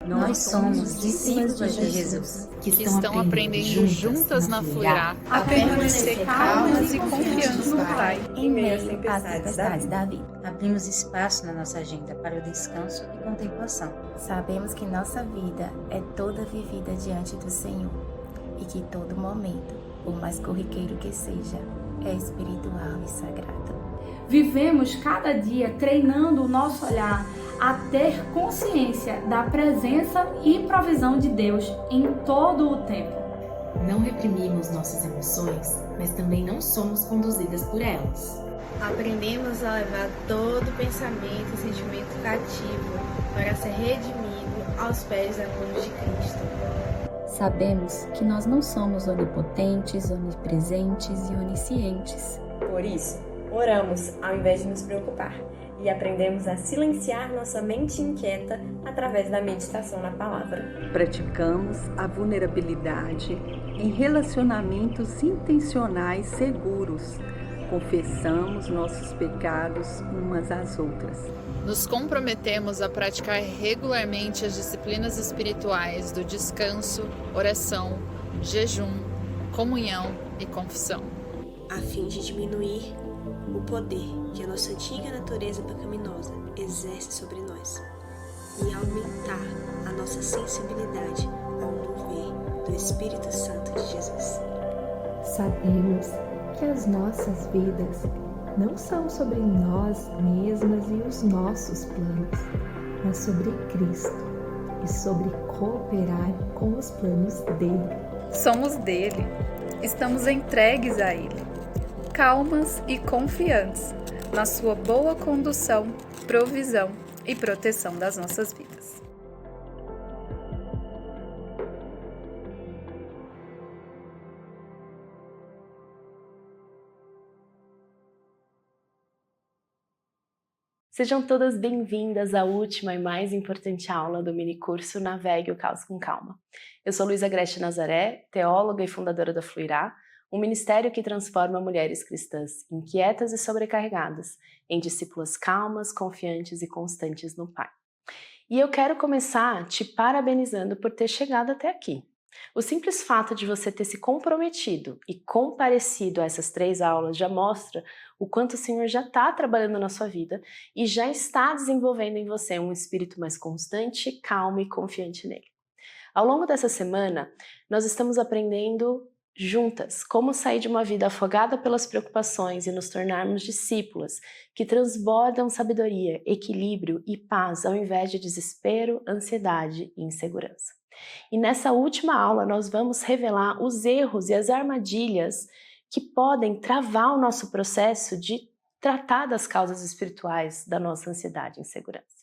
Nós somos discípulos de Jesus, que estão aprendendo juntas na Fluirá a permanecer calmas e confiantes no Pai, em meio às tempestades da vida. Abrimos espaço na nossa agenda para o descanso e contemplação. Sabemos que nossa vida é toda vivida diante do Senhor e que todo momento, por mais corriqueiro que seja, é espiritual e sagrado. Vivemos cada dia treinando o nosso olhar a ter consciência da presença e provisão de Deus em todo o tempo. Não reprimimos nossas emoções, mas também não somos conduzidas por elas. Aprendemos a levar todo pensamento e sentimento cativo para ser redimido aos pés da cruz de Cristo. Sabemos que nós não somos onipotentes, onipresentes e oniscientes. Por isso, oramos ao invés de nos preocupar e aprendemos a silenciar nossa mente inquieta através da meditação na palavra. Praticamos a vulnerabilidade em relacionamentos intencionais seguros. Confessamos nossos pecados umas às outras. Nos comprometemos a praticar regularmente as disciplinas espirituais do descanso, oração, jejum, comunhão e confissão, a fim de diminuir o poder que a nossa antiga natureza pecaminosa exerce sobre nós e aumentar a nossa sensibilidade ao mover do Espírito Santo de Jesus. Sabemos que as nossas vidas não são sobre nós mesmas e os nossos planos, mas sobre Cristo e sobre cooperar com os planos dele. Somos dele, estamos entregues a ele, calmas e confiantes na sua boa condução, provisão e proteção das nossas vidas. Sejam todas bem-vindas à última e mais importante aula do minicurso Navegue o Caos com Calma. Eu sou Luísa Grete Nazaré, teóloga e fundadora da Fluirá, um ministério que transforma mulheres cristãs inquietas e sobrecarregadas em discípulas calmas, confiantes e constantes no Pai. E eu quero começar te parabenizando por ter chegado até aqui. O simples fato de você ter se comprometido e comparecido a essas 3 aulas já mostra o quanto o Senhor já está trabalhando na sua vida e já está desenvolvendo em você um espírito mais constante, calmo e confiante nele. Ao longo dessa semana, nós estamos aprendendo juntas como sair de uma vida afogada pelas preocupações e nos tornarmos discípulas que transbordam sabedoria, equilíbrio e paz ao invés de desespero, ansiedade e insegurança. E nessa última aula nós vamos revelar os erros e as armadilhas que podem travar o nosso processo de tratar das causas espirituais da nossa ansiedade e insegurança.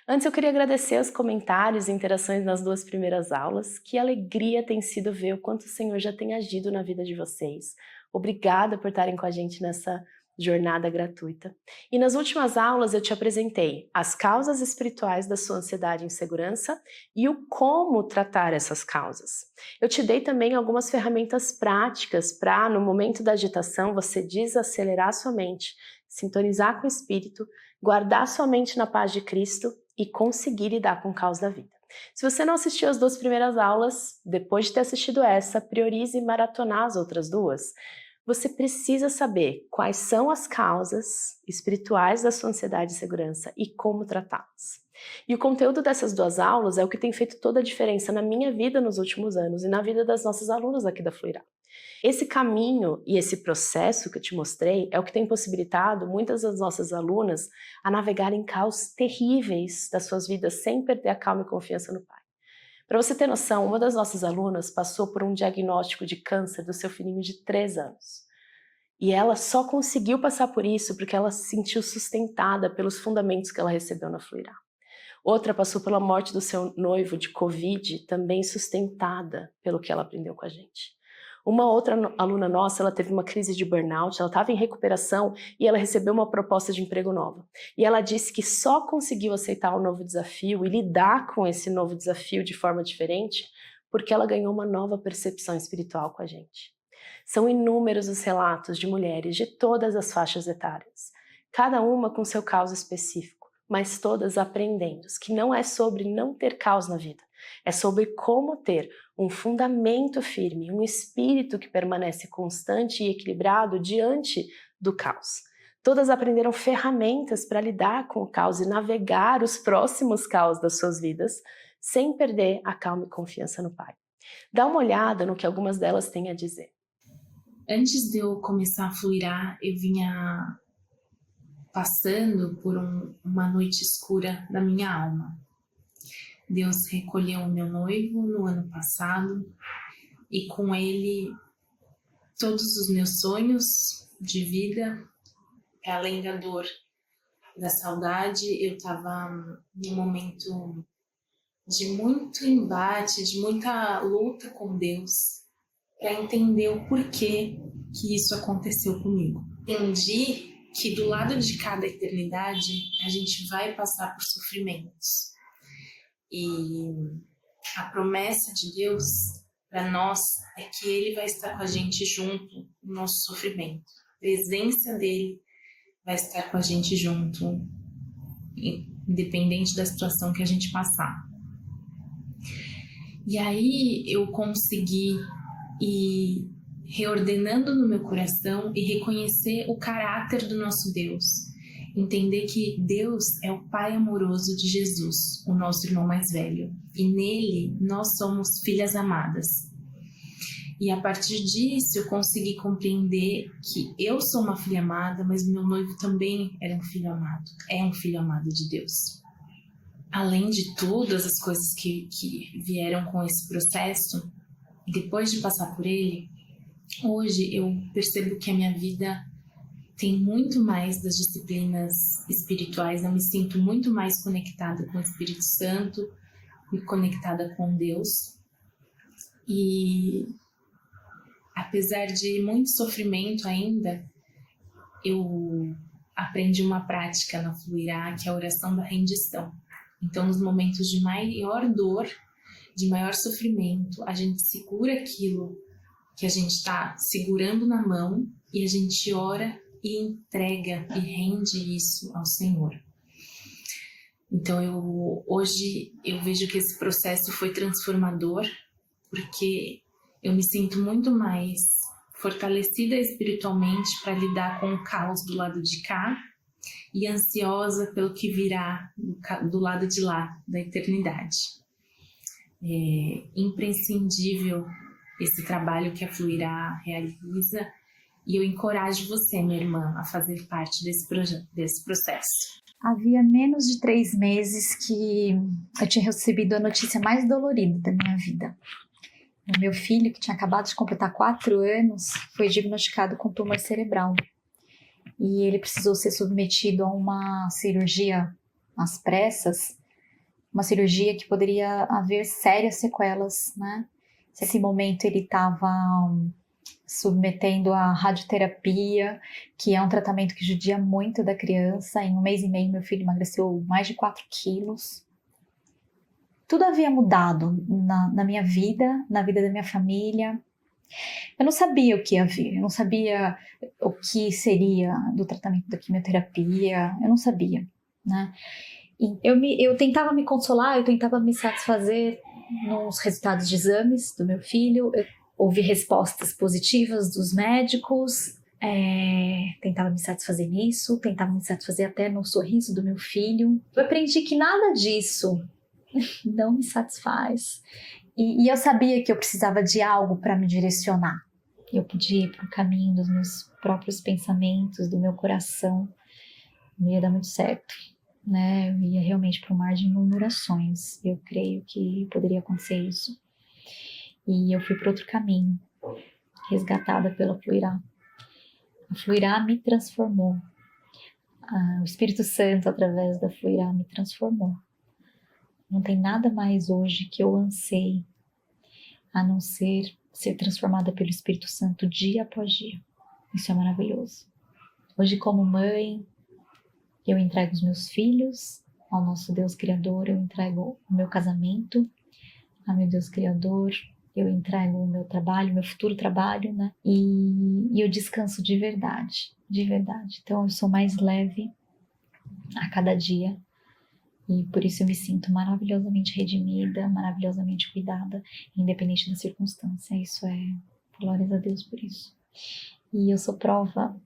Antes eu queria agradecer os comentários e interações nas 2 primeiras aulas. Que alegria tem sido ver o quanto o Senhor já tem agido na vida de vocês. Obrigada por estarem com a gente nessa jornada gratuita. E nas últimas aulas eu te apresentei as causas espirituais da sua ansiedade e insegurança e o como tratar essas causas. Eu te dei também algumas ferramentas práticas para, no momento da agitação, você desacelerar sua mente, sintonizar com o Espírito, guardar sua mente na paz de Cristo e conseguir lidar com o caos da vida. Se você não assistiu as 2 primeiras aulas, depois de ter assistido essa, priorize maratonar as outras 2. Você precisa saber quais são as causas espirituais da sua ansiedade e insegurança e como tratá-las. E o conteúdo dessas 2 aulas é o que tem feito toda a diferença na minha vida nos últimos anos e na vida das nossas alunas aqui da Fluirá. Esse caminho e esse processo que eu te mostrei é o que tem possibilitado muitas das nossas alunas a navegar em caos terríveis das suas vidas sem perder a calma e confiança no Pai. Para você ter noção, uma das nossas alunas passou por um diagnóstico de câncer do seu filhinho de 3 anos. E ela só conseguiu passar por isso porque ela se sentiu sustentada pelos fundamentos que ela recebeu na Fluirá. Outra passou pela morte do seu noivo de Covid, também sustentada pelo que ela aprendeu com a gente. Uma outra aluna nossa, ela teve uma crise de burnout, ela estava em recuperação e ela recebeu uma proposta de emprego nova. E ela disse que só conseguiu aceitar o novo desafio e lidar com esse novo desafio de forma diferente porque ela ganhou uma nova percepção espiritual com a gente. São inúmeros os relatos de mulheres de todas as faixas etárias, cada uma com seu caso específico, mas todas aprendendo que não é sobre não ter caos na vida, é sobre como ter um fundamento firme, um espírito que permanece constante e equilibrado diante do caos. Todas aprenderam ferramentas para lidar com o caos e navegar os próximos caos das suas vidas, sem perder a calma e confiança no Pai. Dá uma olhada no que algumas delas têm a dizer. Antes de eu começar a fluirar, eu vinha passando por uma noite escura da minha alma. Deus recolheu o meu noivo no ano passado e com ele todos os meus sonhos de vida, além da dor, da saudade. Eu estava num momento de muito embate, de muita luta com Deus, para entender o porquê que isso aconteceu comigo. Entendi que do lado de cada eternidade a gente vai passar por sofrimentos. E a promessa de Deus para nós é que Ele vai estar com a gente junto no nosso sofrimento. A presença dEle vai estar com a gente junto, independente da situação que a gente passar. E aí eu consegui ir reordenando no meu coração e reconhecer o caráter do nosso Deus. Entender que Deus é o Pai amoroso de Jesus, o nosso irmão mais velho. E nele nós somos filhas amadas. E a partir disso eu consegui compreender que eu sou uma filha amada, mas meu noivo também era um filho amado. É um filho amado de Deus. Além de todas as coisas que vieram com esse processo, depois de passar por ele, hoje eu percebo que a minha vida tem muito mais das disciplinas espirituais. Eu me sinto muito mais conectada com o Espírito Santo e conectada com Deus. E apesar de muito sofrimento ainda, eu aprendi uma prática na Fluirá, que é a oração da rendição. Então, nos momentos de maior dor, de maior sofrimento, a gente segura aquilo que a gente está segurando na mão e a gente ora e entrega e rende isso ao Senhor. Então, hoje eu vejo que esse processo foi transformador, porque eu me sinto muito mais fortalecida espiritualmente para lidar com o caos do lado de cá e ansiosa pelo que virá do lado de lá, da eternidade. É imprescindível esse trabalho que a Fluirá realiza e eu encorajo você, minha irmã, a fazer parte desse processo. Havia menos de 3 meses que eu tinha recebido a notícia mais dolorida da minha vida. O meu filho, que tinha acabado de completar 4 anos, foi diagnosticado com tumor cerebral. E ele precisou ser submetido a uma cirurgia às pressas, uma cirurgia que poderia haver sérias sequelas, né? Nesse momento ele estava submetendo a radioterapia, que é um tratamento que judia muito da criança. Em 1 mês e meio, meu filho emagreceu mais de 4 quilos. Tudo havia mudado na minha vida, na vida da minha família. Eu não sabia o que ia vir, eu não sabia o que seria do tratamento da quimioterapia, eu não sabia, né? E eu tentava me consolar, eu tentava me satisfazer nos resultados de exames do meu filho, eu ouvi respostas positivas dos médicos, tentava me satisfazer nisso, tentava me satisfazer até no sorriso do meu filho. Eu aprendi que nada disso não me satisfaz. E eu sabia que eu precisava de algo para me direcionar. Eu podia ir para o caminho dos meus próprios pensamentos, do meu coração. Não ia dar muito certo, né? Eu ia realmente para um mar de murmurações. Eu creio que poderia acontecer isso. E eu fui para outro caminho, resgatada pela Fluirá. A Fluirá me transformou. O Espírito Santo, através da Fluirá, me transformou. Não tem nada mais hoje que eu anseie, a não ser transformada pelo Espírito Santo dia após dia. Isso é maravilhoso. Hoje, como mãe, eu entrego os meus filhos ao nosso Deus Criador, eu entrego o meu casamento ao meu Deus Criador, eu entrego o meu trabalho, meu futuro trabalho, né? E eu descanso de verdade, de verdade. Então, eu sou mais leve a cada dia, E por isso eu me sinto maravilhosamente redimida, maravilhosamente cuidada, independente da circunstância. Isso é glórias a Deus por isso. E eu sou prova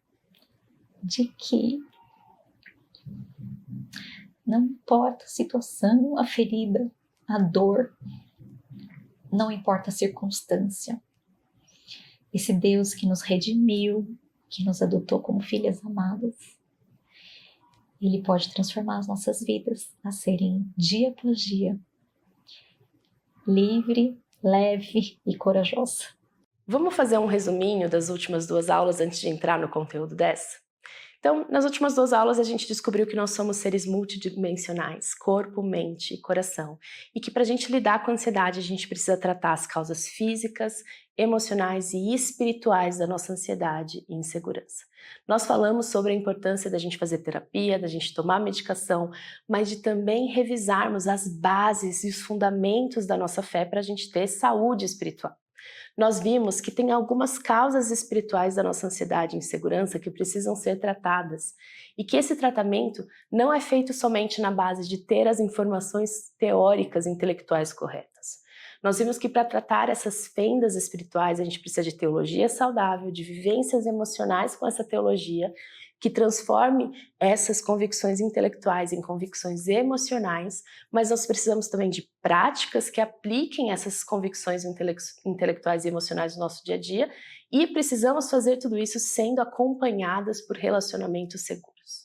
de que não importa a situação, a ferida, a dor, não importa a circunstância. Esse Deus que nos redimiu, que nos adotou como filhas amadas, Ele pode transformar as nossas vidas a serem, dia após dia, livre, leve e corajosa. Vamos fazer um resuminho das últimas 2 aulas antes de entrar no conteúdo dessa? Então, nas últimas 2 aulas a gente descobriu que nós somos seres multidimensionais, corpo, mente e coração, e que para a gente lidar com a ansiedade a gente precisa tratar as causas físicas, emocionais e espirituais da nossa ansiedade e insegurança. Nós falamos sobre a importância da gente fazer terapia, da gente tomar medicação, mas de também revisarmos as bases e os fundamentos da nossa fé para a gente ter saúde espiritual. Nós vimos que tem algumas causas espirituais da nossa ansiedade e insegurança que precisam ser tratadas e que esse tratamento não é feito somente na base de ter as informações teóricas e intelectuais corretas. Nós vimos que para tratar essas fendas espirituais a gente precisa de teologia saudável, de vivências emocionais com essa teologia, que transforme essas convicções intelectuais em convicções emocionais, mas nós precisamos também de práticas que apliquem essas convicções intelectuais e emocionais no nosso dia a dia, e precisamos fazer tudo isso sendo acompanhadas por relacionamentos seguros.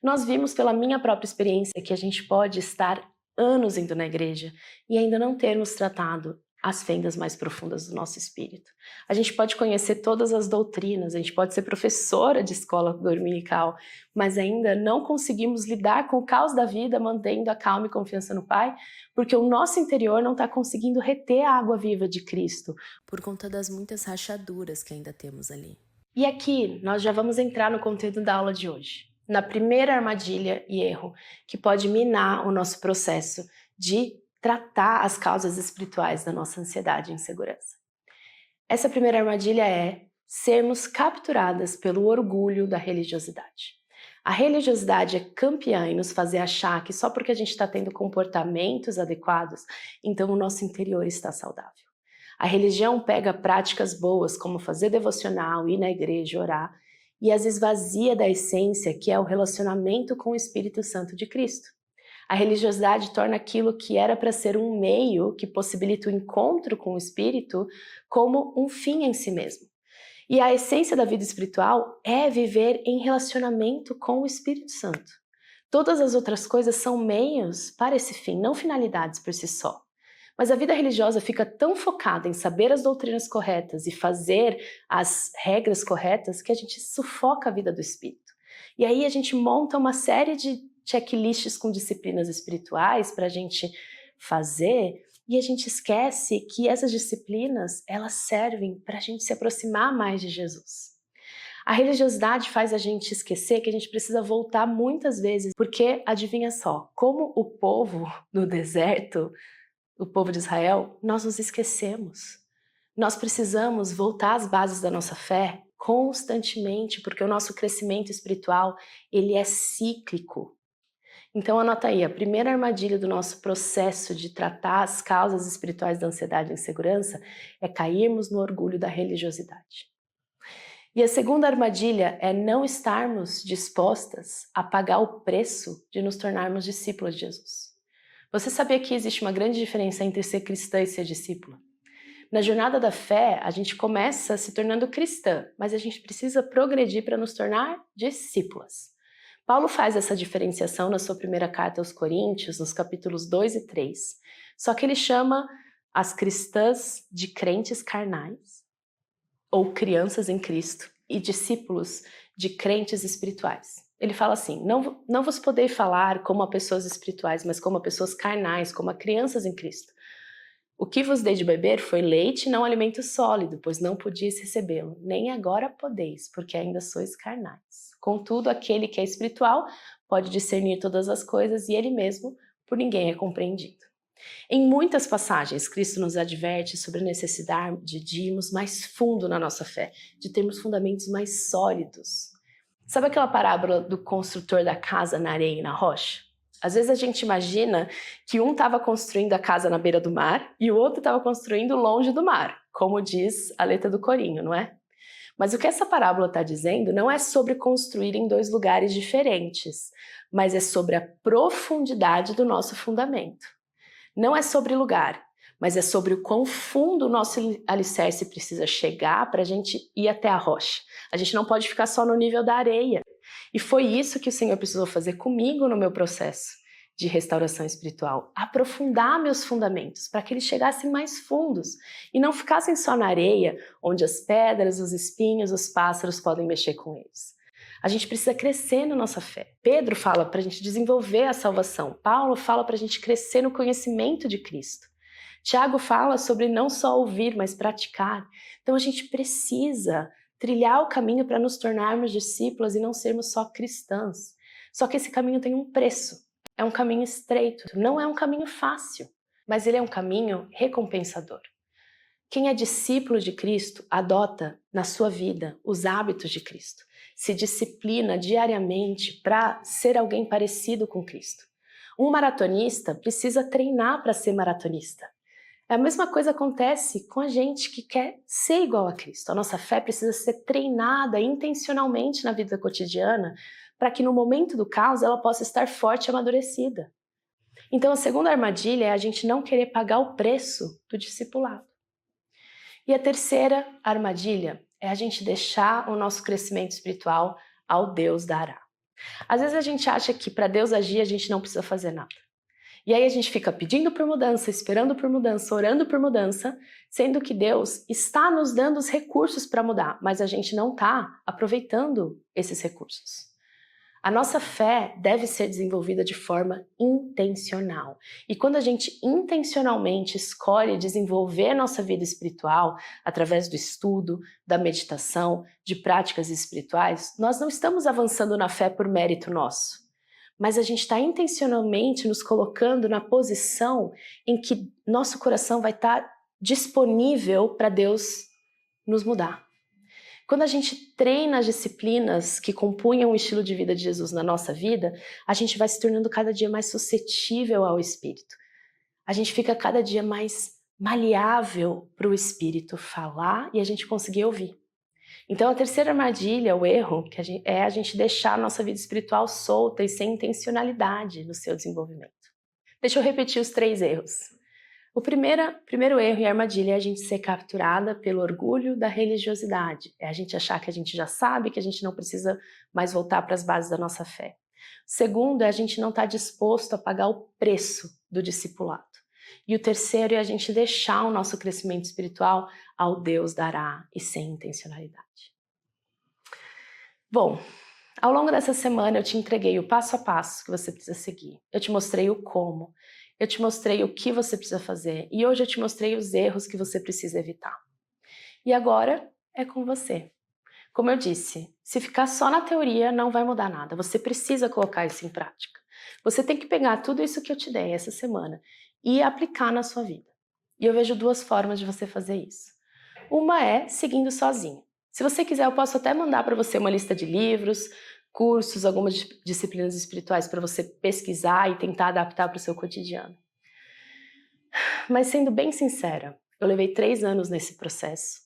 Nós vimos pela minha própria experiência que a gente pode estar anos indo na igreja e ainda não termos tratado as fendas mais profundas do nosso espírito. A gente pode conhecer todas as doutrinas, a gente pode ser professora de escola dominical, mas ainda não conseguimos lidar com o caos da vida, mantendo a calma e confiança no Pai, porque o nosso interior não está conseguindo reter a água viva de Cristo, por conta das muitas rachaduras que ainda temos ali. E aqui nós já vamos entrar no conteúdo da aula de hoje, na primeira armadilha e erro que pode minar o nosso processo de tratar as causas espirituais da nossa ansiedade e insegurança. Essa primeira armadilha é sermos capturadas pelo orgulho da religiosidade. A religiosidade é campeã em nos fazer achar que só porque a gente está tendo comportamentos adequados, então o nosso interior está saudável. A religião pega práticas boas, como fazer devocional, ir na igreja, orar, e as esvazia da essência, que é o relacionamento com o Espírito Santo de Cristo. A religiosidade torna aquilo que era para ser um meio que possibilita o encontro com o Espírito como um fim em si mesmo. E a essência da vida espiritual é viver em relacionamento com o Espírito Santo. Todas as outras coisas são meios para esse fim, não finalidades por si só. Mas a vida religiosa fica tão focada em saber as doutrinas corretas e fazer as regras corretas que a gente sufoca a vida do Espírito. E aí a gente monta uma série de checklists com disciplinas espirituais para a gente fazer, e a gente esquece que essas disciplinas, elas servem para a gente se aproximar mais de Jesus. A religiosidade faz a gente esquecer que a gente precisa voltar muitas vezes, porque, adivinha só, como o povo do deserto, o povo de Israel, nós nos esquecemos. Nós precisamos voltar às bases da nossa fé constantemente, porque o nosso crescimento espiritual, ele é cíclico. Então anota aí, a primeira armadilha do nosso processo de tratar as causas espirituais da ansiedade e insegurança é cairmos no orgulho da religiosidade. E a segunda armadilha é não estarmos dispostas a pagar o preço de nos tornarmos discípulos de Jesus. Você sabia que existe uma grande diferença entre ser cristã e ser discípula? Na jornada da fé, a gente começa se tornando cristã, mas a gente precisa progredir para nos tornar discípulas. Paulo faz essa diferenciação na sua primeira carta aos Coríntios, nos capítulos 2 e 3. Só que ele chama as cristãs de crentes carnais, ou crianças em Cristo, e discípulos de crentes espirituais. Ele fala assim, não vos podeis falar como a pessoas espirituais, mas como a pessoas carnais, como a crianças em Cristo. O que vos dei de beber foi leite e não alimento sólido, pois não podíeis recebê-lo, nem agora podeis, porque ainda sois carnais. Contudo, aquele que é espiritual pode discernir todas as coisas e ele mesmo por ninguém é compreendido. Em muitas passagens, Cristo nos adverte sobre a necessidade de irmos mais fundo na nossa fé, de termos fundamentos mais sólidos. Sabe aquela parábola do construtor da casa na areia e na rocha? Às vezes a gente imagina que um estava construindo a casa na beira do mar e o outro estava construindo longe do mar, como diz a letra do corinho, não é? Mas o que essa parábola está dizendo não é sobre construir em dois lugares diferentes, mas é sobre a profundidade do nosso fundamento. Não é sobre lugar, mas é sobre o quão fundo o nosso alicerce precisa chegar para a gente ir até a rocha. A gente não pode ficar só no nível da areia. E foi isso que o Senhor precisou fazer comigo no meu processo de restauração espiritual. Aprofundar meus fundamentos para que eles chegassem mais fundos e não ficassem só na areia, onde as pedras, os espinhos, os pássaros podem mexer com eles. A gente precisa crescer na nossa fé. Pedro fala para a gente desenvolver a salvação. Paulo fala para a gente crescer no conhecimento de Cristo. Tiago fala sobre não só ouvir, mas praticar. Então a gente precisa trilhar o caminho para nos tornarmos discípulos e não sermos só cristãs. Só que esse caminho tem um preço. É um caminho estreito, não é um caminho fácil, mas ele é um caminho recompensador. Quem é discípulo de Cristo adota na sua vida os hábitos de Cristo, se disciplina diariamente para ser alguém parecido com Cristo. Um maratonista precisa treinar para ser maratonista. A mesma coisa acontece com a gente que quer ser igual a Cristo. A nossa fé precisa ser treinada intencionalmente na vida cotidiana para que no momento do caos ela possa estar forte e amadurecida. Então a segunda armadilha é a gente não querer pagar o preço do discipulado. E a terceira armadilha é a gente deixar o nosso crescimento espiritual ao Deus dará. Às vezes a gente acha que para Deus agir a gente não precisa fazer nada. E aí a gente fica pedindo por mudança, esperando por mudança, orando por mudança, sendo que Deus está nos dando os recursos para mudar, mas a gente não está aproveitando esses recursos. A nossa fé deve ser desenvolvida de forma intencional. E quando a gente intencionalmente escolhe desenvolver a nossa vida espiritual através do estudo, da meditação, de práticas espirituais, nós não estamos avançando na fé por mérito nosso. Mas a gente está intencionalmente nos colocando na posição em que nosso coração vai estar disponível para Deus nos mudar. Quando a gente treina as disciplinas que compunham o estilo de vida de Jesus na nossa vida, a gente vai se tornando cada dia mais suscetível ao Espírito. A gente fica cada dia mais maleável para o Espírito falar e a gente conseguir ouvir. Então a terceira armadilha, o erro, é a gente deixar a nossa vida espiritual solta e sem intencionalidade no seu desenvolvimento. Deixa eu repetir os 3 erros. O primeiro erro e armadilha é a gente ser capturada pelo orgulho da religiosidade. É a gente achar que a gente já sabe, que a gente não precisa mais voltar para as bases da nossa fé. O segundo é a gente não estar disposto a pagar o preço do discipulado. E o terceiro é a gente deixar o nosso crescimento espiritual ao Deus dará e sem intencionalidade. Bom, ao longo dessa semana eu te entreguei o passo a passo que você precisa seguir. Eu te mostrei o como. Eu te mostrei o que você precisa fazer e hoje eu te mostrei os erros que você precisa evitar. E agora é com você. Como eu disse, se ficar só na teoria não vai mudar nada, você precisa colocar isso em prática. Você tem que pegar tudo isso que eu te dei essa semana e aplicar na sua vida. E eu vejo 2 formas de você fazer isso. Uma é seguindo sozinho. Se você quiser, eu posso até mandar para você uma lista de livros, cursos, algumas disciplinas espirituais para você pesquisar e tentar adaptar para o seu cotidiano. Mas sendo bem sincera, eu levei 3 anos nesse processo,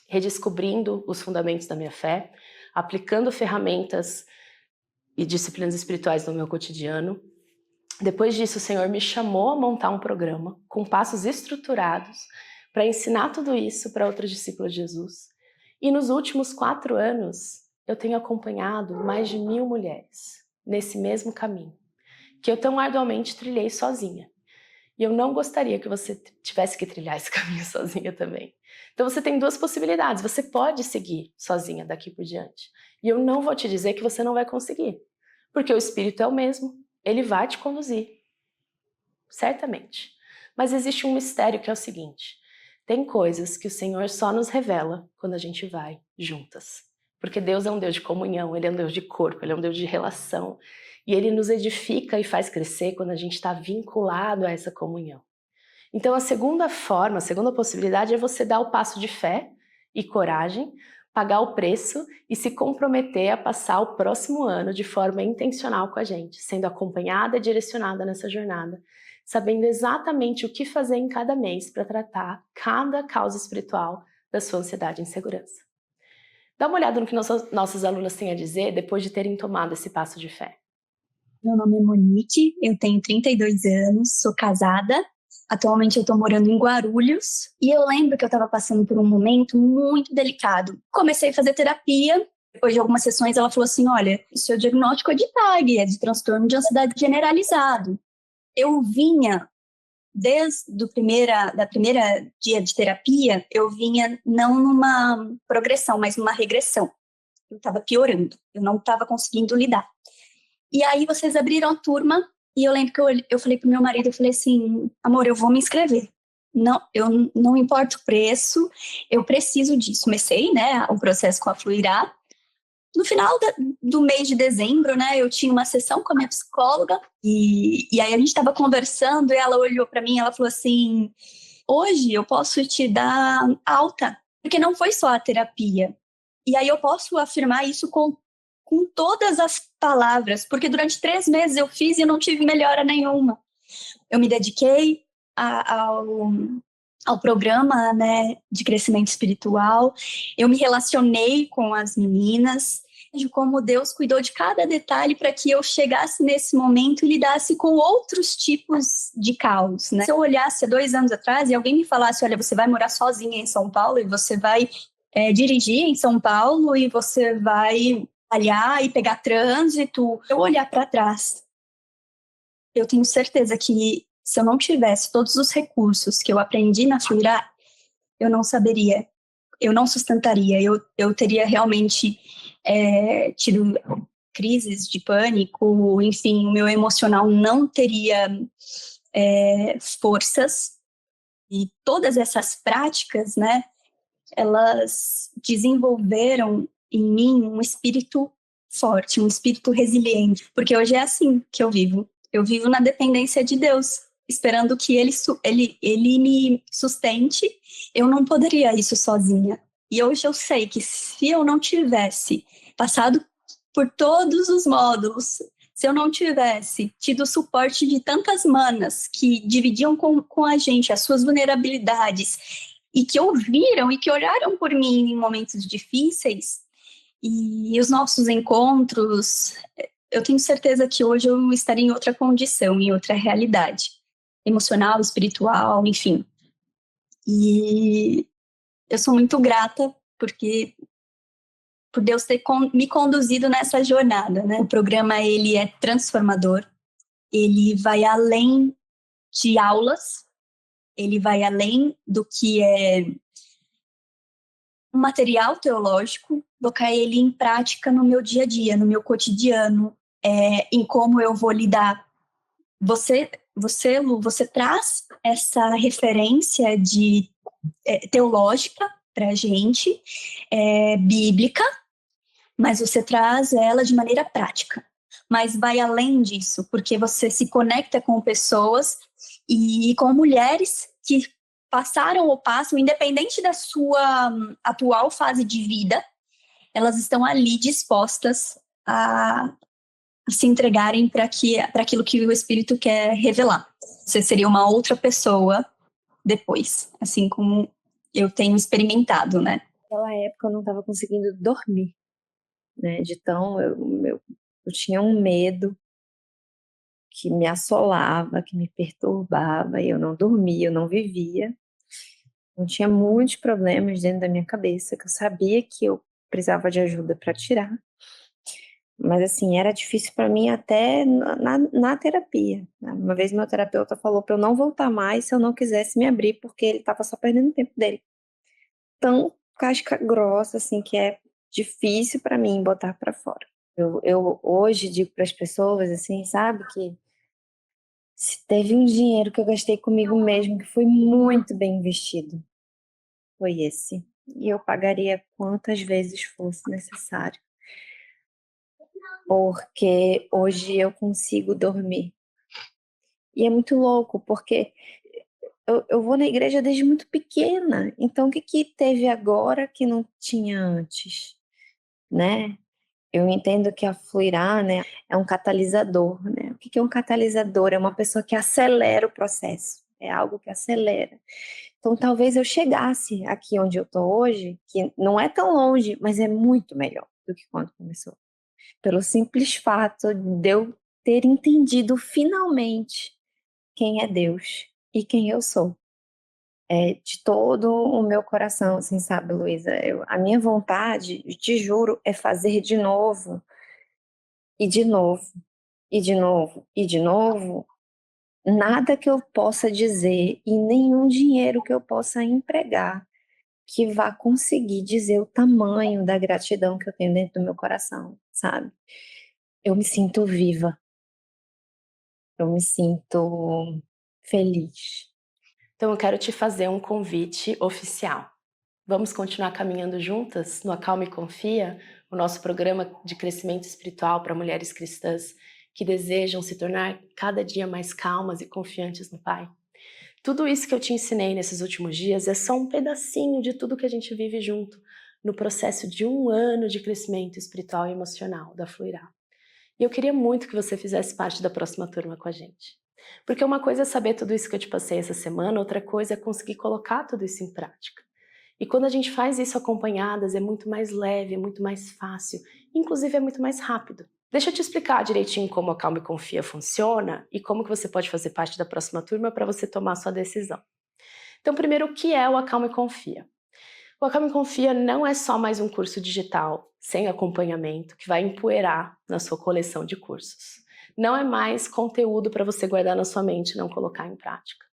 redescobrindo os fundamentos da minha fé, aplicando ferramentas e disciplinas espirituais no meu cotidiano. Depois disso, o Senhor me chamou a montar um programa com passos estruturados para ensinar tudo isso para outros discípulos de Jesus. E nos últimos 4 anos, eu tenho acompanhado mais de 1000 mulheres nesse mesmo caminho, que eu tão arduamente trilhei sozinha. E eu não gostaria que você tivesse que trilhar esse caminho sozinha também. Então você tem 2 possibilidades, você pode seguir sozinha daqui por diante. E eu não vou te dizer que você não vai conseguir, porque o Espírito é o mesmo, ele vai te conduzir, certamente. Mas existe um mistério que é o seguinte, tem coisas que o Senhor só nos revela quando a gente vai juntas. Porque Deus é um Deus de comunhão, Ele é um Deus de corpo, Ele é um Deus de relação. E Ele nos edifica e faz crescer quando a gente está vinculado a essa comunhão. Então a segunda forma, a segunda possibilidade é você dar o passo de fé e coragem pagar o preço e se comprometer a passar o próximo ano de forma intencional com a gente, sendo acompanhada e direcionada nessa jornada, sabendo exatamente o que fazer em cada mês para tratar cada causa espiritual da sua ansiedade e insegurança. Dá uma olhada no que nossas alunas têm a dizer depois de terem tomado esse passo de fé. Meu nome é Monique, eu tenho 32 anos, sou casada. Atualmente eu estou morando em Guarulhos e eu lembro que eu estava passando por um momento muito delicado. Comecei a fazer terapia, depois de algumas sessões ela falou assim, olha, o seu diagnóstico é de TAG, é de transtorno de ansiedade generalizado. Eu vinha, desde o da primeira dia de terapia, eu vinha não numa progressão, mas numa regressão. Eu estava piorando, eu não estava conseguindo lidar. E aí vocês abriram a turma e eu lembro que eu falei pro meu marido, eu falei assim, amor, eu vou me inscrever. Não importa o preço, eu preciso disso. Comecei, né, o processo com a Fluirá. No final do mês de dezembro, né, eu tinha uma sessão com a minha psicóloga e aí a gente estava conversando e ela olhou para mim e ela falou assim, hoje eu posso te dar alta, porque não foi só a terapia. E aí eu posso afirmar isso com todas as palavras, porque durante 3 meses eu fiz e eu não tive melhora nenhuma. Eu me dediquei ao programa, né, de crescimento espiritual, eu me relacionei com as meninas, de como Deus cuidou de cada detalhe para que eu chegasse nesse momento e lidasse com outros tipos de caos, né? Se eu olhasse há 2 anos atrás e alguém me falasse, olha, você vai morar sozinha em São Paulo e você vai dirigir em São Paulo e você vai trabalhar e pegar trânsito, eu olhar para trás, eu tenho certeza que se eu não tivesse todos os recursos que eu aprendi na Fluirá, eu não saberia, eu não sustentaria, eu teria realmente tido crises de pânico, enfim, o meu emocional não teria forças, e todas essas práticas, né, elas desenvolveram em mim um espírito forte, um espírito resiliente, porque hoje é assim que eu vivo na dependência de Deus, esperando que ele me sustente. Eu não poderia isso sozinha, e hoje eu sei que se eu não tivesse passado por todos os módulos, se eu não tivesse tido o suporte de tantas manas que dividiam com a gente as suas vulnerabilidades e que ouviram e que olharam por mim em momentos difíceis, e os nossos encontros, eu tenho certeza que hoje eu estaria em outra condição, em outra realidade, emocional, espiritual, enfim. E eu sou muito grata por Deus ter me conduzido nessa jornada, né? O programa, ele é transformador, ele vai além de aulas, ele vai além do que é um material teológico, colocar ele em prática no meu dia a dia, no meu cotidiano, em como eu vou lidar. Você, Lu, você traz essa referência teológica para a gente, bíblica, mas você traz ela de maneira prática. Mas vai além disso, porque você se conecta com pessoas e com mulheres que passaram ou passam, independente da sua atual fase de vida, elas estão ali dispostas a se entregarem para aquilo que o Espírito quer revelar. Você seria uma outra pessoa depois, assim como eu tenho experimentado, né? Naquela época eu não estava conseguindo dormir, né? De tão eu tinha um medo que me assolava, que me perturbava, e eu não dormia, eu não vivia. Eu tinha muitos problemas dentro da minha cabeça, que eu sabia que eu precisava de ajuda para tirar. Mas, assim, era difícil para mim até na terapia. Uma vez meu terapeuta falou para eu não voltar mais se eu não quisesse me abrir, porque ele estava só perdendo o tempo dele. Tão casca grossa, assim, que é difícil para mim botar para fora. Eu hoje digo para as pessoas, assim, sabe, que se teve um dinheiro que eu gastei comigo mesmo, que foi muito bem investido, foi esse. E eu pagaria quantas vezes fosse necessário. Porque hoje eu consigo dormir. E é muito louco, porque eu vou na igreja desde muito pequena. Então, o que teve agora que não tinha antes, né? Eu entendo que a Fluirá, né, é um catalisador, né? O que é um catalisador? É uma pessoa que acelera o processo. É algo que acelera. Então, talvez eu chegasse aqui onde eu estou hoje, que não é tão longe, mas é muito melhor do que quando começou. Pelo simples fato de eu ter entendido finalmente quem é Deus e quem eu sou. De todo o meu coração, assim, sabe, Luísa? A minha vontade, te juro, é fazer de novo, e de novo, e de novo, e de novo. Nada que eu possa dizer e nenhum dinheiro que eu possa empregar que vá conseguir dizer o tamanho da gratidão que eu tenho dentro do meu coração, sabe? Eu me sinto viva. Eu me sinto feliz. Então eu quero te fazer um convite oficial. Vamos continuar caminhando juntas no Acalma e Confia, o nosso programa de crescimento espiritual para mulheres cristãs que desejam se tornar cada dia mais calmas e confiantes no Pai. Tudo isso que eu te ensinei nesses últimos dias é só um pedacinho de tudo que a gente vive junto no processo de 1 ano de crescimento espiritual e emocional da Fluirá. E eu queria muito que você fizesse parte da próxima turma com a gente. Porque uma coisa é saber tudo isso que eu te passei essa semana, outra coisa é conseguir colocar tudo isso em prática. E quando a gente faz isso acompanhadas, é muito mais leve, é muito mais fácil, inclusive é muito mais rápido. Deixa eu te explicar direitinho como a Acalma e Confia funciona e como que você pode fazer parte da próxima turma para você tomar a sua decisão. Então, primeiro, o que é o Acalma e Confia? O Acalma e Confia não é só mais um curso digital, sem acompanhamento, que vai empoeirar na sua coleção de cursos. Não é mais conteúdo para você guardar na sua mente e não colocar em prática.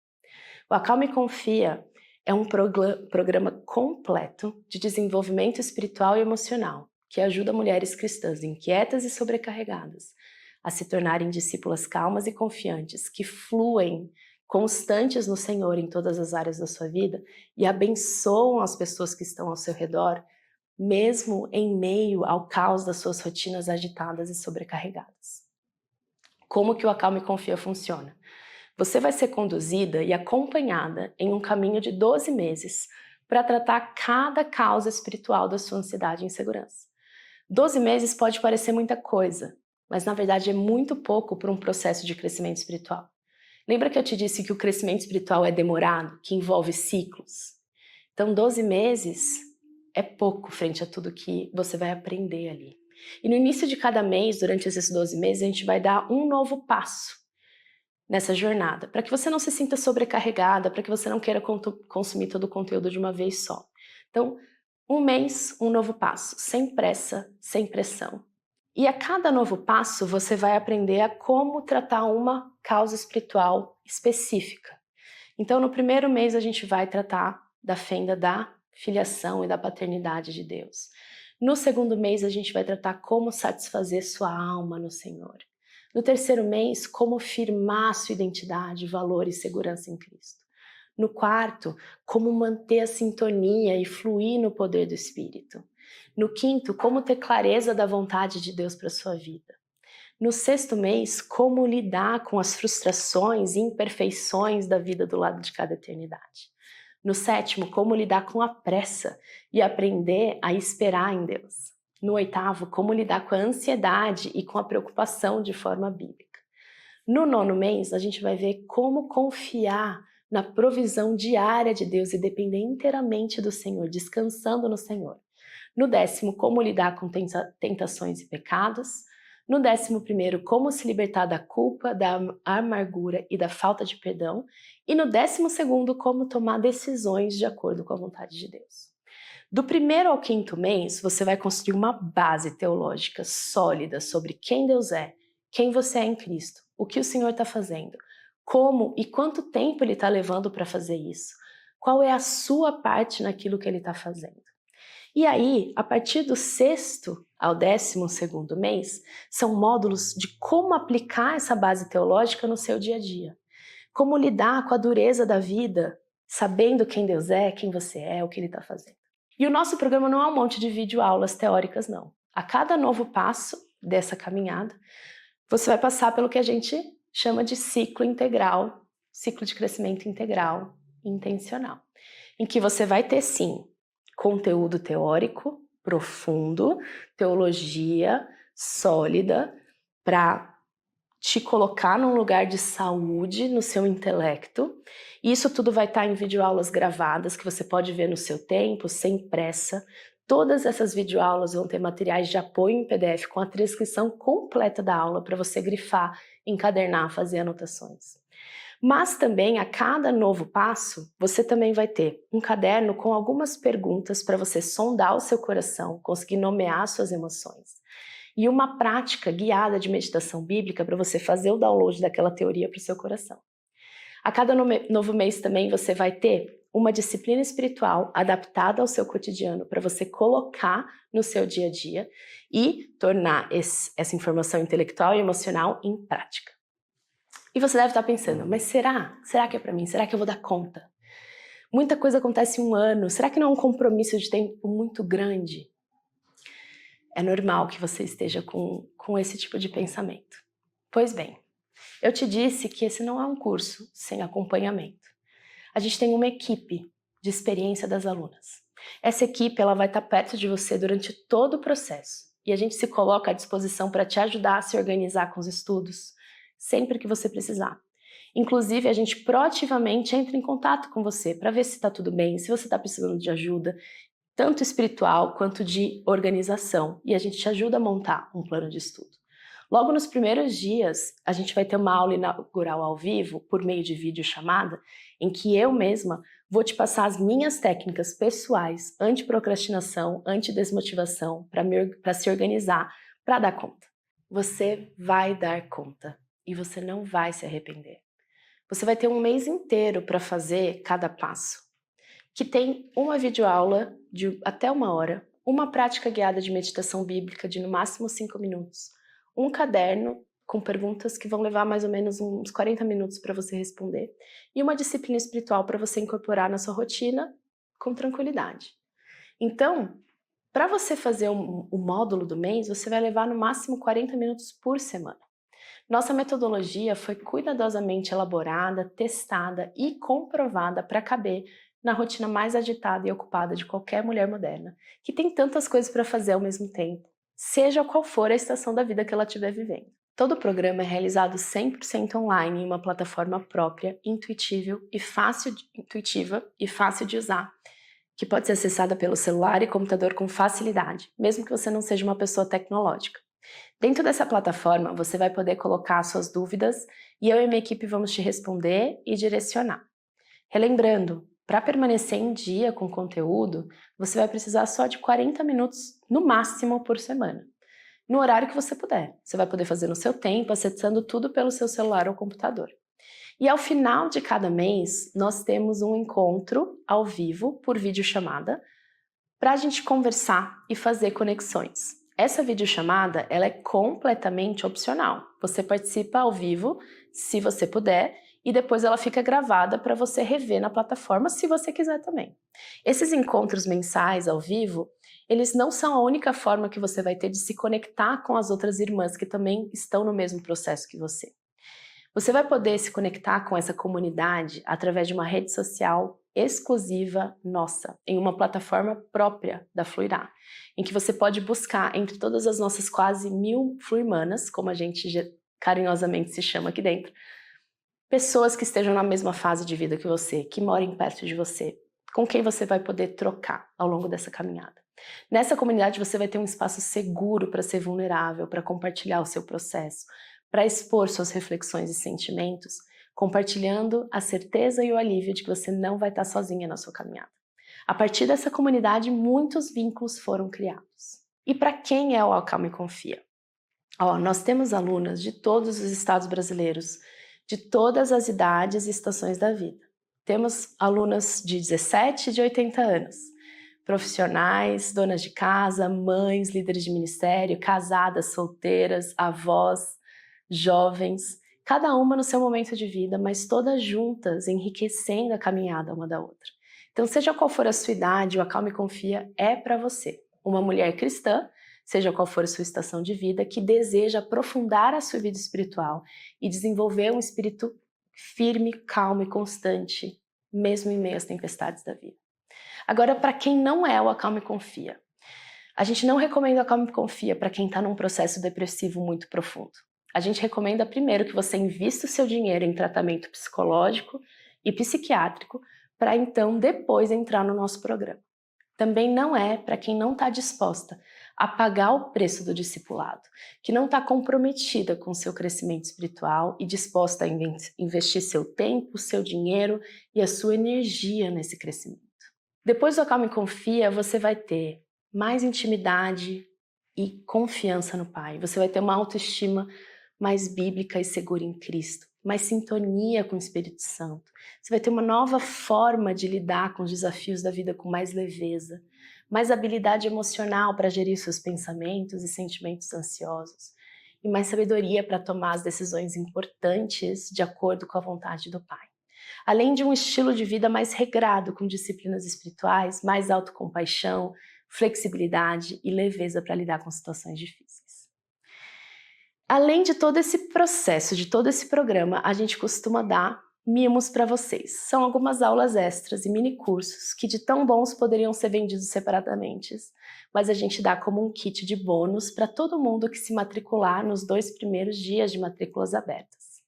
O Acalma e Confia é um programa completo de desenvolvimento espiritual e emocional, que ajuda mulheres cristãs inquietas e sobrecarregadas a se tornarem discípulas calmas e confiantes, que fluem constantes no Senhor em todas as áreas da sua vida e abençoam as pessoas que estão ao seu redor, mesmo em meio ao caos das suas rotinas agitadas e sobrecarregadas. Como que o Acalma e Confia funciona? Você vai ser conduzida e acompanhada em um caminho de 12 meses para tratar cada causa espiritual da sua ansiedade e insegurança. 12 meses pode parecer muita coisa, mas na verdade é muito pouco para um processo de crescimento espiritual. Lembra que eu te disse que o crescimento espiritual é demorado, que envolve ciclos? Então 12 meses é pouco frente a tudo que você vai aprender ali. E no início de cada mês, durante esses 12 meses, a gente vai dar um novo passo nessa jornada, para que você não se sinta sobrecarregada, para que você não queira consumir todo o conteúdo de uma vez só. Então, um mês, um novo passo, sem pressa, sem pressão. E a cada novo passo, você vai aprender a como tratar uma causa espiritual específica. Então, no primeiro mês, a gente vai tratar da fenda da filiação e da paternidade de Deus. No segundo mês, a gente vai tratar como satisfazer sua alma no Senhor. No terceiro mês, como firmar sua identidade, valor e segurança em Cristo. No quarto, como manter a sintonia e fluir no poder do Espírito. No quinto, como ter clareza da vontade de Deus para a sua vida. No sexto mês, como lidar com as frustrações e imperfeições da vida do lado de cada eternidade. No sétimo, como lidar com a pressa e aprender a esperar em Deus. No oitavo, como lidar com a ansiedade e com a preocupação de forma bíblica. No nono mês, a gente vai ver como confiar na provisão diária de Deus e depender inteiramente do Senhor, descansando no Senhor. No 10º, como lidar com tentações e pecados. No 11º, como se libertar da culpa, da amargura e da falta de perdão. E no 12º, como tomar decisões de acordo com a vontade de Deus. Do 1º ao 5º mês, você vai construir uma base teológica sólida sobre quem Deus é, quem você é em Cristo, o que o Senhor está fazendo, como e quanto tempo Ele está levando para fazer isso, qual é a sua parte naquilo que Ele está fazendo. E aí, a partir do 6º ao 12º mês, são módulos de como aplicar essa base teológica no seu dia a dia. Como lidar com a dureza da vida, sabendo quem Deus é, quem você é, o que Ele está fazendo. E o nosso programa não é um monte de videoaulas teóricas, não. A cada novo passo dessa caminhada, você vai passar pelo que a gente chama de ciclo integral, ciclo de crescimento integral intencional, em que você vai ter, sim, conteúdo teórico profundo, teologia sólida, para te colocar num lugar de saúde no seu intelecto. Isso tudo vai estar em videoaulas gravadas que você pode ver no seu tempo, sem pressa. Todas essas videoaulas vão ter materiais de apoio em PDF com a transcrição completa da aula para você grifar, encadernar, fazer anotações. Mas também, a cada novo passo, você também vai ter um caderno com algumas perguntas para você sondar o seu coração, conseguir nomear suas emoções. E uma prática guiada de meditação bíblica para você fazer o download daquela teoria para o seu coração. A cada novo mês também você vai ter uma disciplina espiritual adaptada ao seu cotidiano para você colocar no seu dia a dia e tornar essa informação intelectual e emocional em prática. E você deve estar pensando, mas será? Será que é para mim? Será que eu vou dar conta? Muita coisa acontece em um ano, será que não é um compromisso de tempo muito grande? É normal que você esteja com esse tipo de pensamento. Pois bem, eu te disse que esse não é um curso sem acompanhamento. A gente tem uma equipe de experiência das alunas. Essa equipe ela vai estar perto de você durante todo o processo e a gente se coloca à disposição para te ajudar a se organizar com os estudos, sempre que você precisar. Inclusive, a gente proativamente entra em contato com você para ver se está tudo bem, se você está precisando de ajuda, tanto espiritual quanto de organização, e a gente te ajuda a montar um plano de estudo. Logo nos primeiros dias, a gente vai ter uma aula inaugural ao vivo, por meio de videochamada, em que eu mesma vou te passar as minhas técnicas pessoais, anti-procrastinação, anti-desmotivação, para se organizar, para dar conta. Você vai dar conta. E você não vai se arrepender. Você vai ter um mês inteiro para fazer cada passo, que tem uma videoaula de até 1 hora, uma prática guiada de meditação bíblica de no máximo 5 minutos, um caderno com perguntas que vão levar mais ou menos uns 40 minutos para você responder e uma disciplina espiritual para você incorporar na sua rotina com tranquilidade. Então, para você fazer o módulo do mês, você vai levar no máximo 40 minutos por semana. Nossa metodologia foi cuidadosamente elaborada, testada e comprovada para caber na rotina mais agitada e ocupada de qualquer mulher moderna, que tem tantas coisas para fazer ao mesmo tempo, seja qual for a estação da vida que ela estiver vivendo. Todo o programa é realizado 100% online em uma plataforma própria, intuitiva e fácil de usar, que pode ser acessada pelo celular e computador com facilidade, mesmo que você não seja uma pessoa tecnológica. Dentro dessa plataforma, você vai poder colocar suas dúvidas e eu e minha equipe vamos te responder e direcionar. Relembrando, para permanecer em dia com o conteúdo, você vai precisar só de 40 minutos no máximo por semana, no horário que você puder. Você vai poder fazer no seu tempo, acessando tudo pelo seu celular ou computador. E ao final de cada mês, nós temos um encontro ao vivo por videochamada para a gente conversar e fazer conexões. Essa videochamada, ela é completamente opcional. Você participa ao vivo, se você puder, e depois ela fica gravada para você rever na plataforma, se você quiser também. Esses encontros mensais ao vivo, eles não são a única forma que você vai ter de se conectar com as outras irmãs que também estão no mesmo processo que você. Você vai poder se conectar com essa comunidade através de uma rede social exclusiva nossa, em uma plataforma própria da Fluirá, em que você pode buscar entre todas as nossas quase 1000 fluirmanas, como a gente carinhosamente se chama aqui dentro, pessoas que estejam na mesma fase de vida que você, que morem perto de você, com quem você vai poder trocar ao longo dessa caminhada. Nessa comunidade você vai ter um espaço seguro para ser vulnerável, para compartilhar o seu processo, para expor suas reflexões e sentimentos, compartilhando a certeza e o alívio de que você não vai estar sozinha na sua caminhada. A partir dessa comunidade, muitos vínculos foram criados. E para quem é o Acalma e Confia? Nós temos alunas de todos os estados brasileiros, de todas as idades e estações da vida. Temos alunas de 17 e de 80 anos, profissionais, donas de casa, mães, líderes de ministério, casadas, solteiras, avós, jovens, cada uma no seu momento de vida, mas todas juntas, enriquecendo a caminhada uma da outra. Então, seja qual for a sua idade, o Acalma e Confia é para você. Uma mulher cristã, seja qual for a sua estação de vida, que deseja aprofundar a sua vida espiritual e desenvolver um espírito firme, calmo e constante mesmo em meio às tempestades da vida. Agora, para quem não é o Acalma e Confia, a gente não recomenda o Acalma e Confia para quem está num processo depressivo muito profundo. A gente recomenda primeiro que você invista o seu dinheiro em tratamento psicológico e psiquiátrico para então depois entrar no nosso programa. Também não é para quem não está disposta a pagar o preço do discipulado, que não está comprometida com o seu crescimento espiritual e disposta a investir seu tempo, seu dinheiro e a sua energia nesse crescimento. Depois do Acalma e Confia, você vai ter mais intimidade e confiança no Pai. Você vai ter uma autoestima mais bíblica e segura em Cristo, mais sintonia com o Espírito Santo. Você vai ter uma nova forma de lidar com os desafios da vida com mais leveza, mais habilidade emocional para gerir seus pensamentos e sentimentos ansiosos, e mais sabedoria para tomar as decisões importantes de acordo com a vontade do Pai. Além de um estilo de vida mais regrado, com disciplinas espirituais, mais autocompaixão, flexibilidade e leveza para lidar com situações difíceis. Além de todo esse processo, de todo esse programa, a gente costuma dar mimos para vocês. São algumas aulas extras e mini cursos que de tão bons poderiam ser vendidos separadamente, mas a gente dá como um kit de bônus para todo mundo que se matricular nos 2 primeiros dias de matrículas abertas.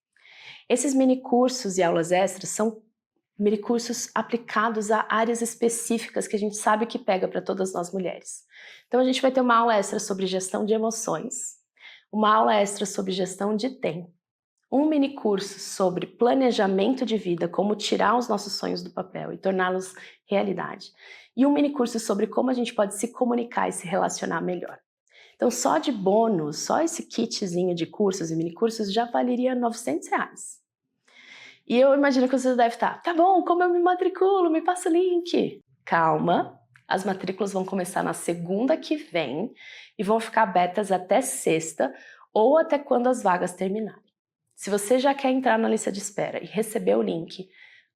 Esses mini cursos e aulas extras são mini cursos aplicados a áreas específicas que a gente sabe que pega para todas nós mulheres. Então a gente vai ter uma aula extra sobre gestão de emoções, uma aula extra sobre gestão de tempo, um mini curso sobre planejamento de vida, como tirar os nossos sonhos do papel e torná-los realidade, e um mini curso sobre como a gente pode se comunicar e se relacionar melhor. Então só de bônus, só esse kitzinho de cursos e mini cursos já valeria R$900. E eu imagino que você deve estar, tá bom, como eu me matriculo? Me passa o link. Calma, as matrículas vão começar na segunda que vem e vão ficar abertas até sexta ou até quando as vagas terminarem. Se você já quer entrar na lista de espera e receber o link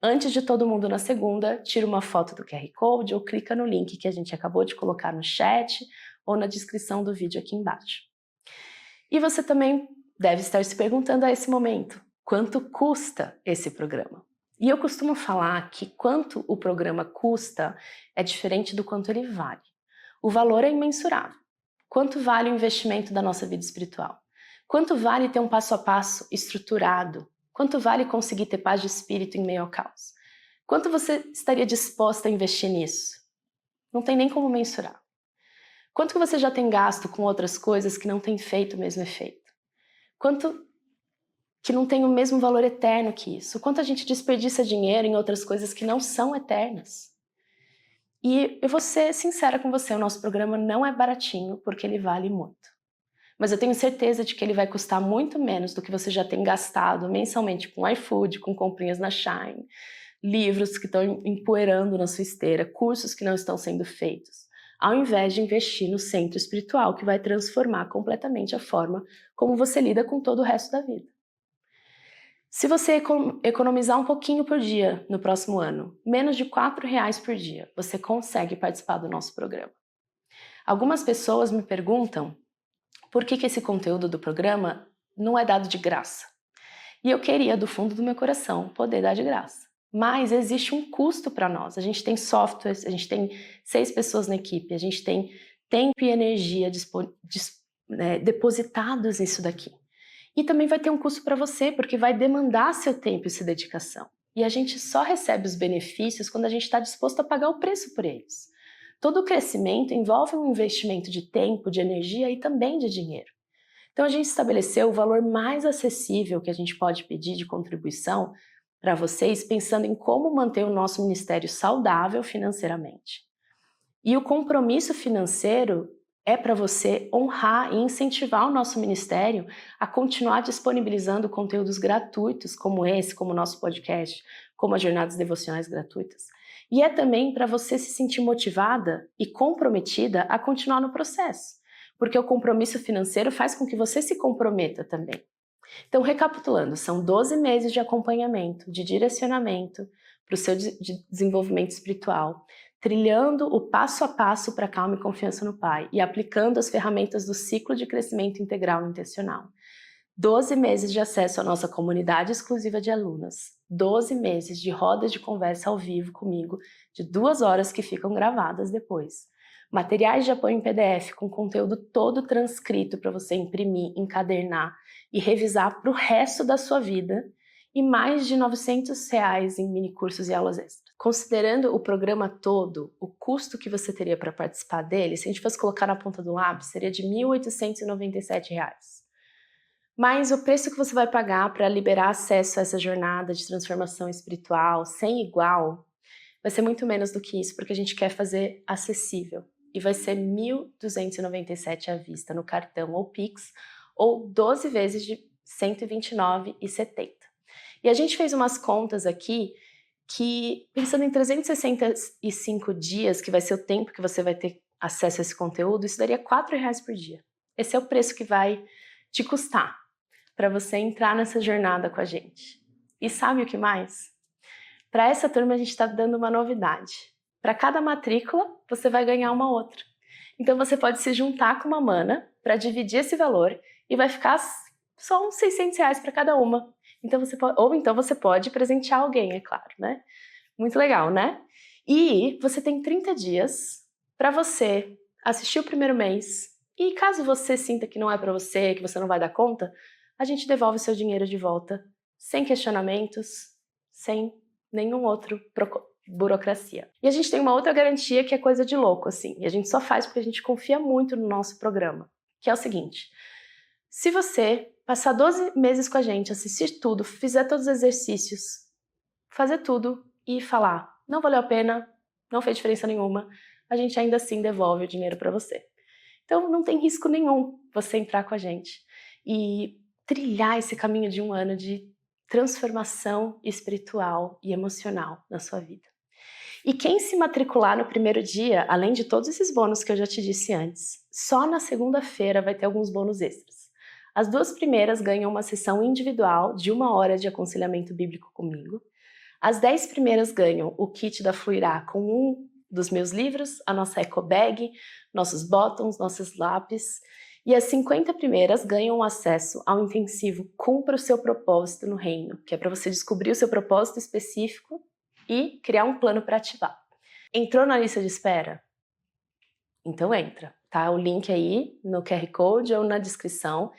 antes de todo mundo na segunda, tira uma foto do QR Code ou clica no link que a gente acabou de colocar no chat ou na descrição do vídeo aqui embaixo. E você também deve estar se perguntando a esse momento, quanto custa esse programa? E eu costumo falar que quanto o programa custa é diferente do quanto ele vale. O valor é imensurável. Quanto vale o investimento da nossa vida espiritual? Quanto vale ter um passo a passo estruturado? Quanto vale conseguir ter paz de espírito em meio ao caos? Quanto você estaria disposta a investir nisso? Não tem nem como mensurar. Quanto que você já tem gasto com outras coisas que não têm feito o mesmo efeito? Quanto que não tem o mesmo valor eterno que isso? Quanto a gente desperdiça dinheiro em outras coisas que não são eternas? E eu vou ser sincera com você, o nosso programa não é baratinho porque ele vale muito. Mas eu tenho certeza de que ele vai custar muito menos do que você já tem gastado mensalmente com iFood, com comprinhas na Shine, livros que estão empoeirando na sua esteira, cursos que não estão sendo feitos, ao invés de investir no centro espiritual que vai transformar completamente a forma como você lida com todo o resto da vida. Se você economizar um pouquinho por dia no próximo ano, menos de R$4 por dia, você consegue participar do nosso programa. Algumas pessoas me perguntam por que esse conteúdo do programa não é dado de graça. E eu queria, do fundo do meu coração, poder dar de graça. Mas existe um custo para nós. A gente tem softwares, a gente tem 6 pessoas na equipe, a gente tem tempo e energia depositados nisso daqui. E também vai ter um custo para você, porque vai demandar seu tempo e sua dedicação. E a gente só recebe os benefícios quando a gente está disposto a pagar o preço por eles. Todo o crescimento envolve um investimento de tempo, de energia e também de dinheiro. Então a gente estabeleceu o valor mais acessível que a gente pode pedir de contribuição para vocês, pensando em como manter o nosso ministério saudável financeiramente. E o compromisso financeiro é para você honrar e incentivar o nosso ministério a continuar disponibilizando conteúdos gratuitos como esse, como o nosso podcast, como as jornadas devocionais gratuitas. E é também para você se sentir motivada e comprometida a continuar no processo, porque o compromisso financeiro faz com que você se comprometa também. Então, recapitulando, são 12 meses de acompanhamento, de direcionamento para o seu desenvolvimento espiritual, trilhando o passo a passo para calma e confiança no Pai e aplicando as ferramentas do ciclo de crescimento integral e intencional. 12 meses de acesso à nossa comunidade exclusiva de alunas, 12 meses de rodas de conversa ao vivo comigo, de 2 horas que ficam gravadas depois. Materiais de apoio em PDF com conteúdo todo transcrito para você imprimir, encadernar e revisar para o resto da sua vida. E mais de R$900 em minicursos e aulas extras. Considerando o programa todo, o custo que você teria para participar dele, se a gente fosse colocar na ponta do lápis, seria de R$1.897. Mas o preço que você vai pagar para liberar acesso a essa jornada de transformação espiritual sem igual vai ser muito menos do que isso, porque a gente quer fazer acessível. E vai ser R$1.297 à vista no cartão ou Pix, ou 12 vezes de R$129,70. E a gente fez umas contas aqui que, pensando em 365 dias, que vai ser o tempo que você vai ter acesso a esse conteúdo, isso daria R$4 por dia. Esse é o preço que vai te custar para você entrar nessa jornada com a gente. E sabe o que mais? Para essa turma a gente está dando uma novidade. Para cada matrícula, você vai ganhar uma outra. Então você pode se juntar com uma mana para dividir esse valor e vai ficar só uns R$600 para cada uma. Então você pode presentear alguém, é claro, né? Muito legal, né? E você tem 30 dias para você assistir o primeiro mês. E caso você sinta que não é para você, que você não vai dar conta, a gente devolve o seu dinheiro de volta, sem questionamentos, sem nenhum outro burocracia. E a gente tem uma outra garantia que é coisa de louco, assim. E a gente só faz porque a gente confia muito no nosso programa, que é o seguinte: se você passar 12 meses com a gente, assistir tudo, fizer todos os exercícios, fazer tudo e falar, não valeu a pena, não fez diferença nenhuma, a gente ainda assim devolve o dinheiro para você. Então não tem risco nenhum você entrar com a gente e trilhar esse caminho de um ano de transformação espiritual e emocional na sua vida. E quem se matricular no primeiro dia, além de todos esses bônus que eu já te disse antes, só na segunda-feira vai ter alguns bônus extras. As 2 primeiras ganham uma sessão individual de 1 hora de aconselhamento bíblico comigo. As 10 primeiras ganham o kit da Fluirá com um dos meus livros, a nossa eco bag, nossos bottoms, nossos lápis. E as 50 primeiras ganham acesso ao intensivo Cumpra o Seu Propósito no Reino, que é para você descobrir o seu propósito específico e criar um plano para ativar. Entrou na lista de espera? Então entra, tá? O link aí no QR Code ou na descrição.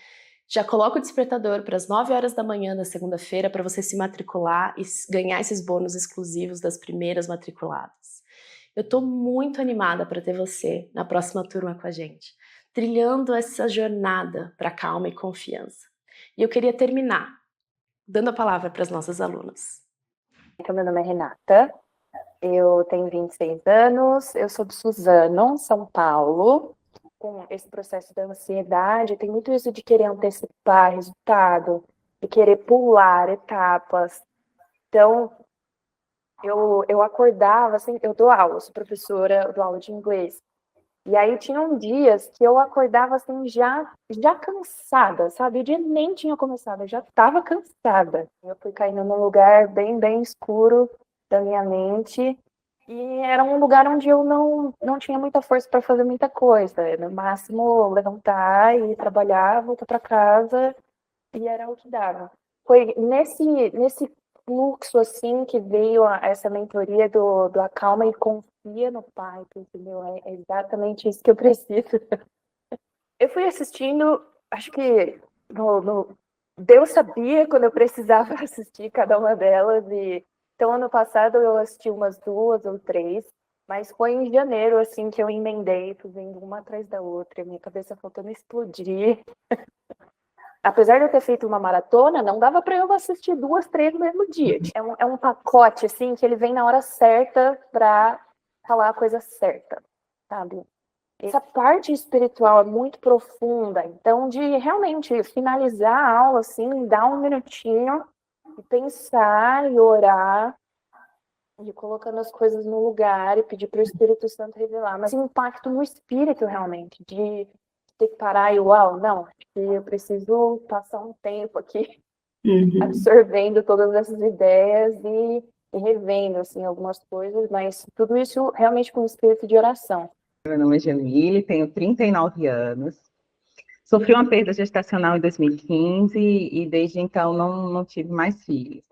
Já coloca o despertador para as 9 horas da manhã da segunda-feira para você se matricular e ganhar esses bônus exclusivos das primeiras matriculadas. Eu estou muito animada para ter você na próxima turma com a gente, trilhando essa jornada para calma e confiança. E eu queria terminar dando a palavra para as nossas alunas. Então, meu nome é Renata, eu tenho 26 anos, eu sou de Suzano, São Paulo. Com esse processo da ansiedade, tem muito isso de querer antecipar resultado, de querer pular etapas. Então, eu acordava, assim, eu dou aula, sou professora, eu dou aula de inglês. E aí tinham dias que eu acordava assim já cansada, sabe? O dia nem tinha começado, eu já estava cansada. Eu fui caindo num lugar bem escuro da minha mente. E era um lugar onde eu não tinha muita força para fazer muita coisa. No máximo, levantar e trabalhar, voltar para casa, e era o que dava. Foi nesse fluxo, assim, que veio essa mentoria do Acalma e Confia no Pai, entendeu? É exatamente isso que eu preciso. Eu fui assistindo, acho que Deus sabia quando eu precisava assistir cada uma delas, e então, ano passado eu assisti umas 2 ou 3, mas foi em janeiro, assim, que eu emendei, fazendo uma atrás da outra, minha cabeça faltando explodir. Apesar de eu ter feito uma maratona, não dava para eu assistir 2, 3 no mesmo dia. É um pacote, assim, que ele vem na hora certa para falar a coisa certa, sabe? Essa parte espiritual é muito profunda, então de realmente finalizar a aula, assim, dar um minutinho, e pensar e orar, e colocando as coisas no lugar e pedir para o Espírito Santo revelar, mas impacto no espírito realmente, de ter que parar e não, eu preciso passar um tempo aqui absorvendo todas essas ideias e revendo assim, algumas coisas, mas tudo isso realmente com o espírito de oração. Meu nome é Jamile, tenho 39 anos, Sofri uma perda gestacional em 2015 e desde então não tive mais filhos.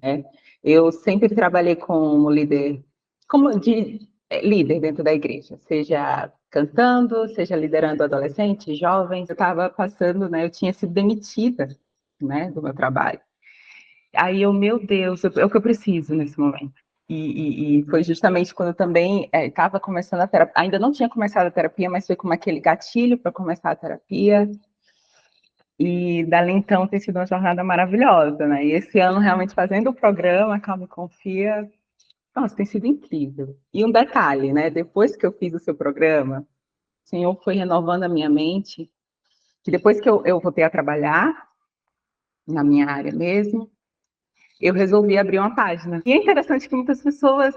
Né? Eu sempre trabalhei como líder, líder dentro da igreja, seja cantando, seja liderando adolescentes, jovens. Eu estava passando, né? Eu tinha sido demitida, né, do meu trabalho. Aí meu Deus, é o que eu preciso nesse momento. E foi justamente quando eu também estava começando a terapia, ainda não tinha começado a terapia, mas foi como aquele gatilho para começar a terapia. E dali então tem sido uma jornada maravilhosa, né? E esse ano realmente fazendo o programa Calma e Confia, nossa, tem sido incrível. E um detalhe, né? Depois que eu fiz o seu programa, o Senhor foi renovando a minha mente, que depois que eu voltei a trabalhar na minha área mesmo, eu resolvi abrir uma página. E é interessante que muitas pessoas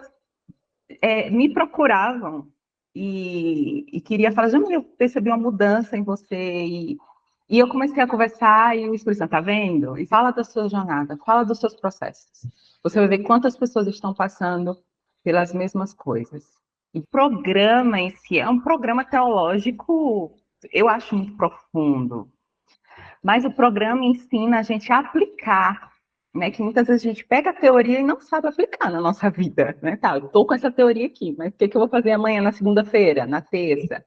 me procuravam e queria falar, Jamila, eu percebi uma mudança em você. E eu comecei a conversar e o Espírito Santo, tá vendo? E fala da sua jornada, fala dos seus processos. Você vai ver quantas pessoas estão passando pelas mesmas coisas. O programa em si é um programa teológico, eu acho muito profundo. Mas o programa ensina a gente a aplicar, né? Que muitas vezes a gente pega a teoria e não sabe aplicar na nossa vida, né? Tá, eu tô com essa teoria aqui, mas o que eu vou fazer amanhã, na segunda-feira, na terça,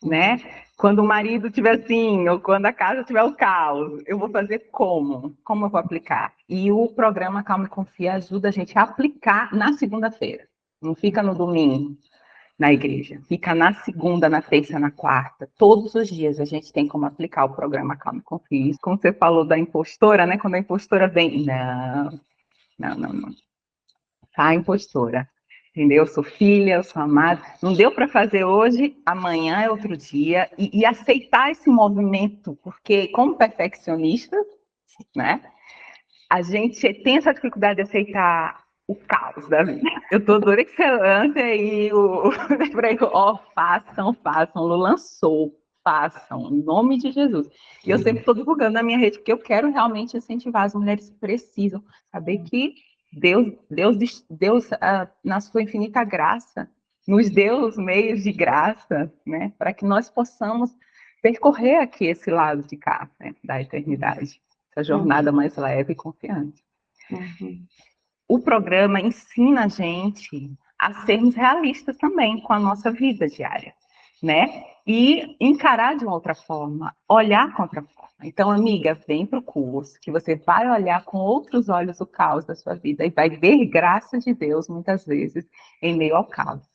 né? Quando o marido estiver assim, ou quando a casa tiver o caos, eu vou fazer como? Como eu vou aplicar? E o programa Calma e Confia ajuda a gente a aplicar na segunda-feira. Não fica no domingo na igreja, fica na segunda, na terça, na quarta. Todos os dias a gente tem como aplicar o programa Calma e Confia. Como você falou da impostora, né? Quando a impostora vem, não. Tá, impostora. Entendeu? Eu sou filha, eu sou amada. Não deu para fazer hoje, amanhã é outro dia. E aceitar esse movimento, porque como perfeccionista, né? A gente tem essa dificuldade de aceitar o caos da vida. Eu tô dura excelência e façam, Lu lançou, façam, em nome de Jesus. E eu sempre estou divulgando na minha rede, porque eu quero realmente incentivar as mulheres que precisam saber que Deus, na sua infinita graça, nos deu os meios de graça, né, para que nós possamos percorrer aqui esse lado de cá, né, da eternidade, essa jornada mais leve e confiante. O programa ensina a gente a sermos realistas também com a nossa vida diária, né? E encarar de uma outra forma, olhar com outra forma. Então, amiga, vem para o curso, que você vai olhar com outros olhos o caos da sua vida e vai ver graça de Deus, muitas vezes, em meio ao caos.